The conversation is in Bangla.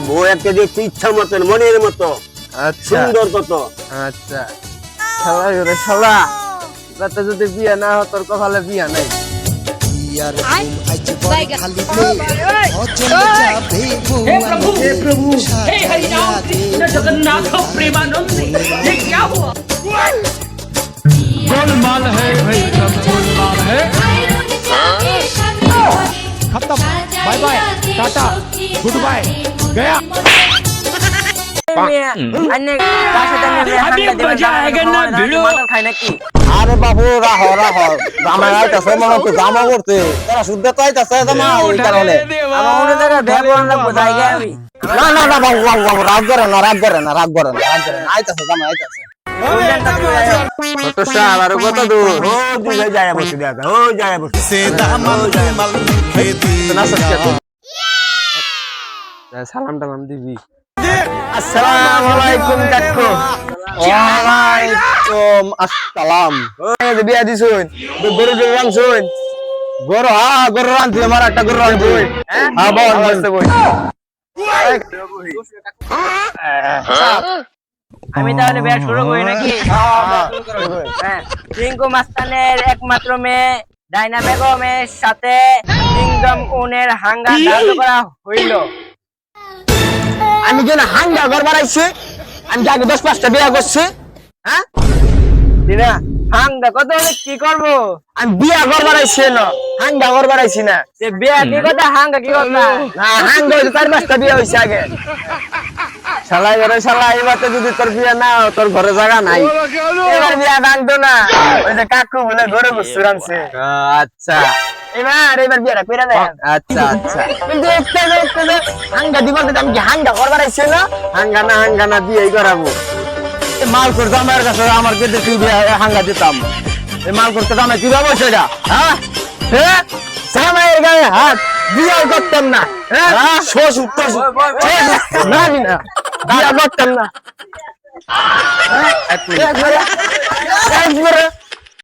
বউ একটা দেখছি ইচ্ছা মতন মনের মতো আচ্ছা সুন্দর কত। আচ্ছা শালা রে শালা রাতে যদি বিয়া না হয় তোর কপালে বিয়া নাই ইয়ার ঘুম আজ বড় খালিতে অচল যাবে हे प्रभु हे हरिनाम कृष्ण जगन्नाथ प्रेमानंद ये क्या हुआ गोलमाल है भाई सब गोलमाल है खत्म bye bye tata goodbye गया अभी मजा आएगा ना भिड़ो আরে বাবু রাহ রাহ জামা আইতাছে মনে তো জামা করতে তারা শুদ্ধ তো আইতাছে জামা ওই কারণে আমার মনে জায়গা ব্যাগ বন্ধ কোথায় গে আমি না না না বাবু বাবু বাবু রাগ করে না রাগ করে না রাগ করে না রাগ করে না আইতাছে জামা আইতাছে কত সাল আর কত দূর ও তুই যায় বসে দেখা ও যায় বসে সে দামাল মাল মুখে দি না সত্যি সালাম টালাম দিবি আসসালামু আলাইকুম কাকু ওয়ালাইকুম আসসালাম ওই যে বিয়া দিছুন গরু রানছুন গরু গরু রানছি আমার একটা গরু রানছি হ্যাঁ বল বলতে বই আমি তাহলে বিয়া শুরু করি নাকি? হ্যাঁ, টিঙ্কু মাস্তানের একমাত্র মেয়ে ডাইনা বেগমের সাথে কিংডম উনের হাঙ্গা ধার্য করা হইল। আমি কেন হাঙ্গা ঘর বাড়াইছি আমি আগে 10-5টা বিয়া করছি হ্যাঁ দিদা হাঙ্গা কত হলে কি করবো? আমি বিয়া ঘর বাড়াইছি না হাঙ্গা ঘর বাড়াইছি না যে বিয়া কি কথা হাঙ্গা কি কথা? না হাঙ্গা 4-5টা বিয়া হইছে আগে শালা ঘরে শালা এবারে যদি তোর বিয়া না হয়, তোর ঘরে জায়গা নাই এবার বিয়া ভাঙতো না, ওই যে কাকু বলে ঘরে বসে রাখছে। আচ্ছা এবার বিয়াটা করে দেন। আচ্ছা আচ্ছা কিন্তু একটা হাঙ্গা দিব আমি কি হাঙ্গা করবার আইছে না? হাঙ্গা না বিয়েই করাবো মাল করতে আমার কাছে আমার কেটে তুই হাঙ্গা দিতাম এই মাল করতে দামে কি ভাবো সেটা হ্যাঁ হ্যাঁ জামাইয়ের গায়ে হাত বিয়ে করতাম না হ্যাঁ শ্বশুর না বিয়ে করতাম না একবারে